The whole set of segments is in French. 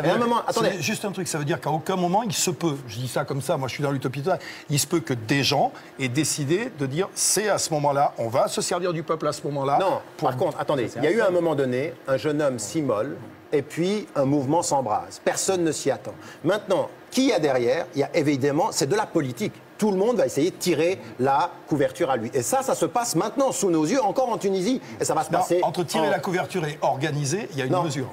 Ça veut attendez. Juste un truc, ça veut dire qu'à aucun moment il se peut, je dis ça comme ça, moi je suis dans l'utopie totale, il se peut que des gens aient décidé de dire c'est à ce moment-là, on va se servir du peuple à ce moment-là. Non, par contre, attendez, il y a eu à un moment donné, un jeune homme s'immole et puis un mouvement s'embrase. Personne ne s'y attend. Maintenant, qui y a derrière? Il y a évidemment, c'est de la politique. Tout le monde va essayer de tirer la couverture à lui. Et ça se passe maintenant, sous nos yeux, encore en Tunisie. Et ça va se passer... Entre tirer la couverture et organiser, il y a une mesure.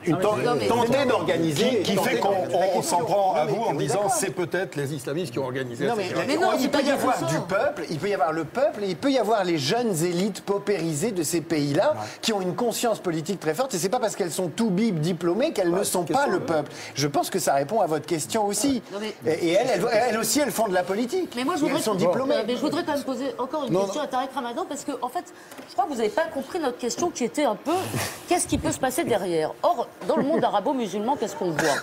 Tenter d'organiser... Qui fait qu'on s'en prend à vous en disant c'est peut-être les islamistes qui ont organisé. Non, mais non, il peut y avoir du peuple, il peut y avoir le peuple, et il peut y avoir les jeunes élites paupérisées de ces pays-là qui ont une conscience politique très forte. Et c'est pas parce qu'elles sont tout bib diplômées qu'elles ne sont pas le peuple. Je pense que ça répond à votre question aussi. Et elles aussi, elles font de la politique. Mais moi, je voudrais quand même poser encore une question à Tariq Ramadan, parce que, en fait, je crois que vous n'avez pas compris notre question qui était un peu qu'est-ce qui peut se passer derrière? Or, dans le monde arabo-musulman, qu'est-ce qu'on voit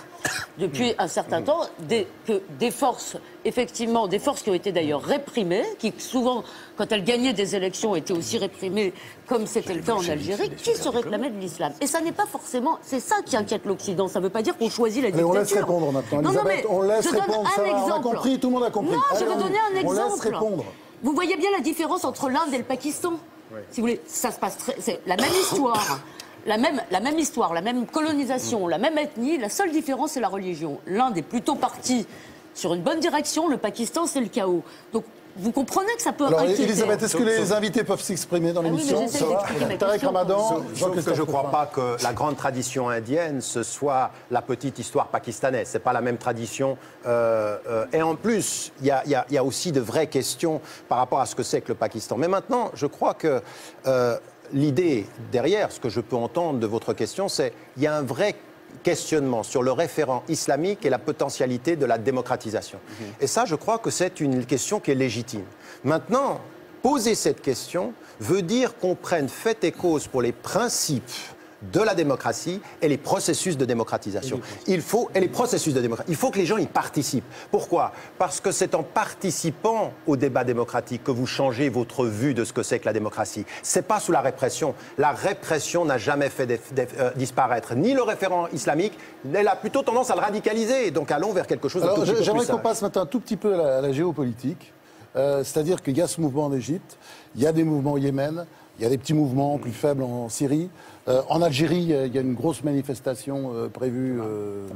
depuis un certain temps? Des forces, effectivement, des forces qui ont été d'ailleurs réprimées, qui souvent, quand elles gagnaient des élections, étaient aussi réprimées, comme c'était le cas en Algérie, qui se réclamaient de l'islam. Et ça n'est pas forcément... C'est ça qui inquiète l'Occident. Ça ne veut pas dire qu'on choisit la dictature. Mais on laisse répondre maintenant. Non, mais on laisse répondre. On a compris, tout le monde a compris. Non, je vais donner un exemple. On laisse répondre. Vous voyez bien la différence entre l'Inde et le Pakistan. Si vous voulez, ça se passe c'est la même histoire. La même histoire, la même colonisation, la même ethnie. La seule différence, c'est la religion. L'Inde est plutôt partie sur une bonne direction. Le Pakistan, c'est le chaos. Donc, vous comprenez que ça peut inquiéter. Elisabeth, est-ce que les invités peuvent s'exprimer dans l'émission? Tariq Ramadan. Sauf que je ne crois pas que la grande tradition indienne, ce soit la petite histoire pakistanaise. Ce n'est pas la même tradition. Et en plus, il y a aussi de vraies questions par rapport à ce que c'est que le Pakistan. Mais maintenant, je crois que l'idée derrière, ce que je peux entendre de votre question, c'est qu'il y a un vrai questionnement sur le référent islamique et la potentialité de la démocratisation. Et ça, je crois que c'est une question qui est légitime. Maintenant, poser cette question veut dire qu'on prenne fait et cause pour les principes de la démocratie et les processus de démocratisation. Il faut que les gens y participent. Pourquoi? Parce que c'est en participant au débat démocratique que vous changez votre vue de ce que c'est que la démocratie. C'est pas sous la répression. La répression n'a jamais fait disparaître ni le référent islamique, elle a plutôt tendance à le radicaliser. Donc allons vers quelque chose de tout petit peu plus J'aimerais qu'on passe maintenant un tout petit peu à la géopolitique. C'est-à-dire qu'il y a ce mouvement en Égypte, il y a des mouvements au Yémen, il y a des petits mouvements plus faibles en Syrie. En Algérie, il y a une grosse manifestation prévue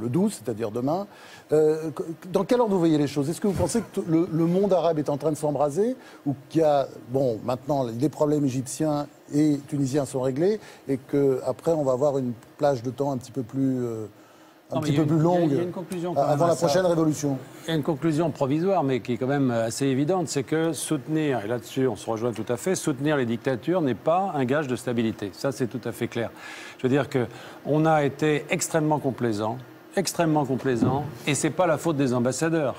le 12, c'est-à-dire demain. Dans quel ordre vous voyez les choses? Est-ce que vous pensez que le monde arabe est en train de s'embraser ou qu'il y a, bon, maintenant, les problèmes égyptiens et tunisiens sont réglés et qu'après, on va avoir une plage de temps un petit peu plus... plus longue avant la prochaine révolution. Il y a une conclusion provisoire, mais qui est quand même assez évidente, c'est que soutenir, et là-dessus on se rejoint tout à fait, soutenir les dictatures n'est pas un gage de stabilité. Ça, c'est tout à fait clair. Je veux dire qu'on a été extrêmement complaisant, et c'est pas la faute des ambassadeurs.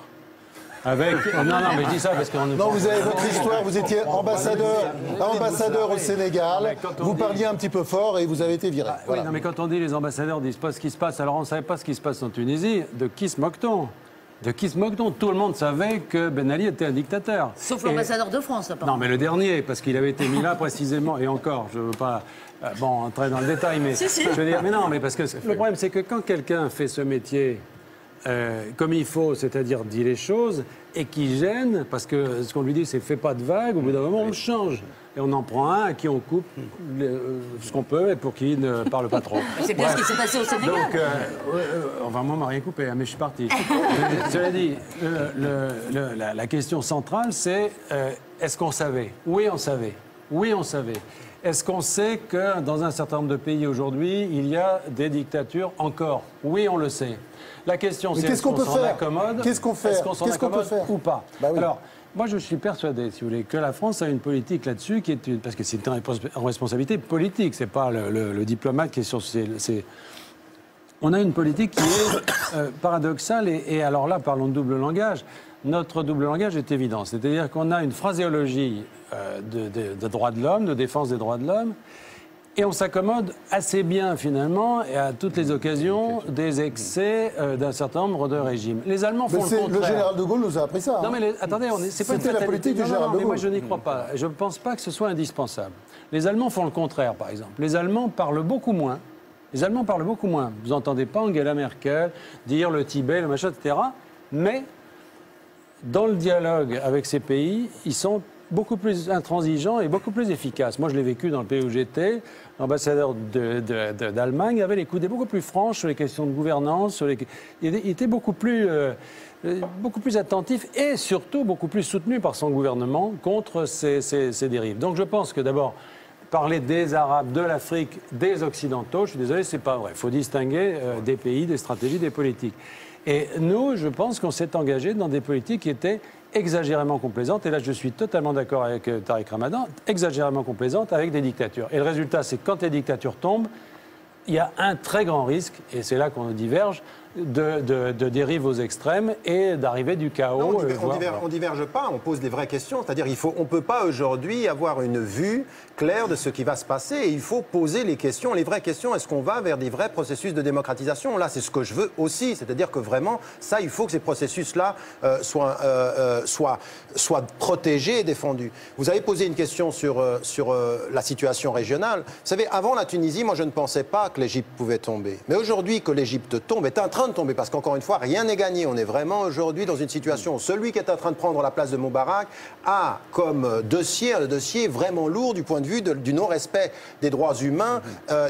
Non, mais je dis ça parce qu'on... Non, vous avez votre histoire, vous étiez ambassadeur au Sénégal, vous parliez un petit peu fort et vous avez été viré. Voilà. Oui, non, mais quand on dit les ambassadeurs disent pas ce qui se passe, alors on ne savait pas ce qui se passe en Tunisie, de qui se moque-t-on? Tout le monde savait que Ben Ali était un dictateur. Sauf l'ambassadeur de France, apparemment. Non, mais le dernier, parce qu'il avait été mis là précisément, et encore, je ne veux pas entrer dans le détail, mais si. Je veux dire, mais non, mais parce que le problème, c'est que quand quelqu'un fait ce métier comme il faut, c'est-à-dire dit les choses, et qui gêne, parce que ce qu'on lui dit, c'est fais pas de vagues, au bout d'un moment, on le change. Et on en prend un à qui on coupe ce qu'on peut et pour qui ne parle pas trop. C'est bien ce qui s'est passé au Sénégal. Donc, enfin, moi, on m'a rien coupé, hein, mais je suis parti. Cela dit, la question centrale, c'est est-ce qu'on savait? Oui, on savait. Oui, on savait. Est-ce qu'on sait que dans un certain nombre de pays aujourd'hui, il y a des dictatures encore? Oui, on le sait. La question, c'est est-ce qu'on s'en accommode? Qu'est-ce qu'on fait? Est-ce qu'on s'en accommode ou pas? Bah oui. Alors, moi, je suis persuadé, si vous voulez, que la France a une politique là-dessus qui est parce que c'est une responsabilité politique. C'est pas le diplomate qui est sur On a une politique qui est paradoxale et alors là, parlons de double langage. Notre double langage est évident. C'est-à-dire qu'on a une phraséologie de droits de l'homme, de défense des droits de l'homme, et on s'accommode assez bien, finalement, et à toutes les occasions, des excès d'un certain nombre de régimes. Les Allemands font le contraire. Le général de Gaulle nous a appris ça. Non, mais attendez, c'est pas une C'était la politique du général de Gaulle. Mais moi, je n'y crois pas. Je ne pense pas que ce soit indispensable. Les Allemands font le contraire, par exemple. Les Allemands parlent beaucoup moins Les Allemands parlent beaucoup moins. Vous n'entendez pas Angela Merkel dire le Tibet, le machin, etc. Mais dans le dialogue avec ces pays, ils sont beaucoup plus intransigeants et beaucoup plus efficaces. Moi, je l'ai vécu dans le pays où j'étais. L'ambassadeur d'Allemagne avait les coudées beaucoup plus franches sur les questions de gouvernance. Il était beaucoup plus attentif et surtout beaucoup plus soutenu par son gouvernement contre ces dérives. Donc je pense que d'abord, parler des Arabes, de l'Afrique, des Occidentaux, je suis désolé, c'est pas vrai. Il faut distinguer des pays, des stratégies, des politiques. Et nous, je pense qu'on s'est engagé dans des politiques qui étaient exagérément complaisantes, et là je suis totalement d'accord avec Tariq Ramadan, exagérément complaisantes avec des dictatures. Et le résultat, c'est que quand les dictatures tombent, il y a un très grand risque, et c'est là qu'on diverge, de dérive aux extrêmes et d'arriver du chaos. Non, on diverge pas, on pose des vraies questions. C'est-à-dire on ne peut pas aujourd'hui avoir une vue claire de ce qui va se passer. Et il faut poser les questions, les vraies questions. Est-ce qu'on va vers des vrais processus de démocratisation? Là, c'est ce que je veux aussi. C'est-à-dire que vraiment, ça, il faut que ces processus-là soient protégés et défendus. Vous avez posé une question sur la situation régionale. Vous savez, avant la Tunisie, moi, je ne pensais pas que l'Égypte pouvait tomber. Mais aujourd'hui, que l'Égypte tombe est en train de tomber, parce qu'encore une fois, rien n'est gagné. On est vraiment aujourd'hui dans une situation où celui qui est en train de prendre la place de Moubarak a comme dossier, un dossier vraiment lourd du point de vue du non-respect des droits humains,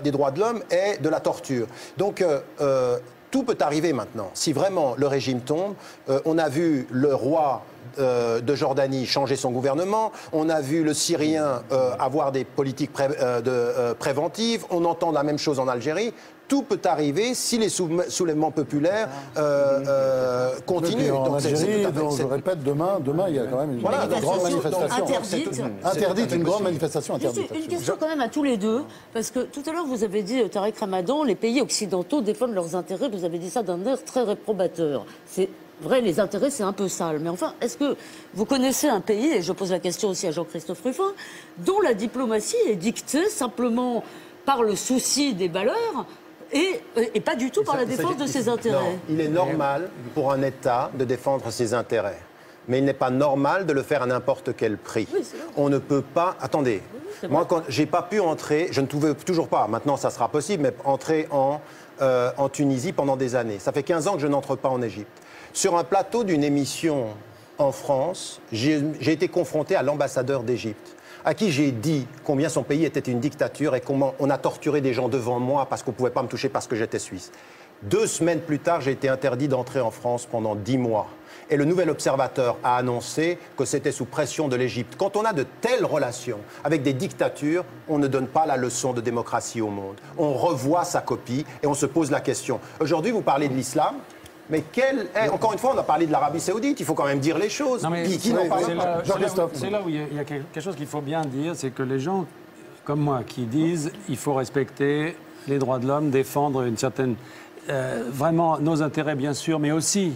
des droits de l'homme et de la torture. Donc, tout peut arriver maintenant. Si vraiment le régime tombe, on a vu le roi de Jordanie changer son gouvernement, on a vu le Syrien avoir des politiques préventives, on entend la même chose en Algérie. Tout peut arriver si les soulèvements populaires continuent. En Algérie, je répète, demain, il y a quand même une grande manifestation. Interdite, une grande manifestation interdite. Une question quand même à tous les deux, parce que tout à l'heure vous avez dit, Tariq Ramadan, les pays occidentaux défendent leurs intérêts, vous avez dit ça d'un air très réprobateur. C'est vrai, les intérêts, c'est un peu sale. Mais enfin, est-ce que vous connaissez un pays, et je pose la question aussi à Jean-Christophe Rufin, dont la diplomatie est dictée simplement par le souci des valeurs et pas du tout par la défense de ses intérêts? Non, il est normal pour un État de défendre ses intérêts. Mais il n'est pas normal de le faire à n'importe quel prix. Oui, on ne peut pas... Attendez, moi, quand j'ai pas pu entrer, je ne pouvais toujours pas, maintenant ça sera possible, mais entrer en Tunisie pendant des années. Ça fait 15 ans que je n'entre pas en Égypte. Sur un plateau d'une émission en France, j'ai été confronté à l'ambassadeur d'Égypte, à qui j'ai dit combien son pays était une dictature et comment on a torturé des gens devant moi parce qu'on ne pouvait pas me toucher parce que j'étais suisse. 2 semaines plus tard, j'ai été interdit d'entrer en France pendant 10 mois. Et le Nouvel Observateur a annoncé que c'était sous pression de l'Égypte. Quand on a de telles relations avec des dictatures, on ne donne pas la leçon de démocratie au monde. On revoit sa copie et on se pose la question. Aujourd'hui, vous parlez de l'islam. Mais encore une fois, on a parlé de l'Arabie Saoudite, il faut quand même dire les choses. Qui n'en parle pas? C'est là où il y a quelque chose qu'il faut bien dire, c'est que les gens comme moi qui disent il faut respecter les droits de l'homme, défendre une certaine... vraiment nos intérêts bien sûr, mais aussi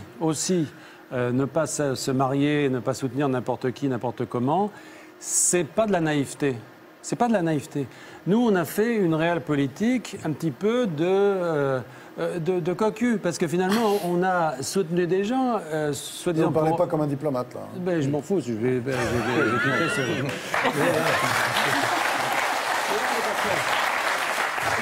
ne pas se marier, ne pas soutenir n'importe qui, n'importe comment, c'est pas de la naïveté. C'est pas de la naïveté. Nous, on a fait une réelle politique un petit peu de cocu, parce que finalement, on a soutenu des gens, soi-disant... Vous ne parlez pas comme un diplomate, là. Ben, je m'en fous, j'ai quitté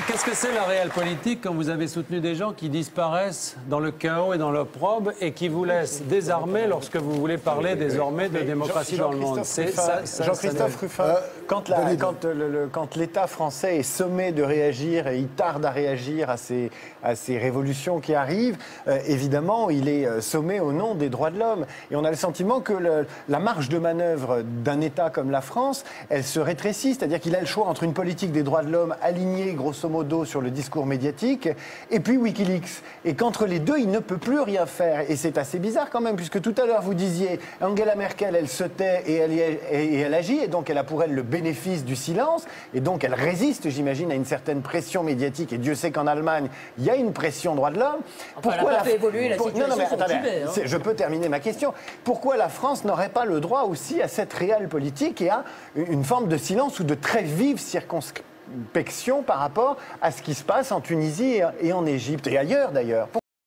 Qu'est-ce que c'est la réelle politique quand vous avez soutenu des gens qui disparaissent dans le chaos et dans l'opprobre et qui vous laissent désarmés lorsque vous voulez parler désormais de démocratie dans le monde? Jean-Christophe Rufin, quand l'État français est sommé de réagir et il tarde à réagir à ces révolutions qui arrivent, évidemment, il est sommé au nom des droits de l'homme. Et on a le sentiment que la marge de manœuvre d'un État comme la France, elle se rétrécit. C'est-à-dire qu'il a le choix entre une politique des droits de l'homme alignée, grosso modo, sur le discours médiatique, et puis Wikileaks. Et qu'entre les deux, il ne peut plus rien faire. Et c'est assez bizarre quand même, puisque tout à l'heure, vous disiez, Angela Merkel, elle se tait et elle agit, et donc elle a pour elle le bénéfice du silence, et donc elle résiste, j'imagine, à une certaine pression médiatique. Et Dieu sait qu'en Allemagne, il y a une pression droits de l'homme. Pourquoi elle a fait évoluer la situation sur le Tibet, Je peux terminer ma question. Pourquoi la France n'aurait pas le droit aussi à cette réelle politique et à une forme de silence ou de très vive circonspection par rapport à ce qui se passe en Tunisie et en Égypte et ailleurs d'ailleurs?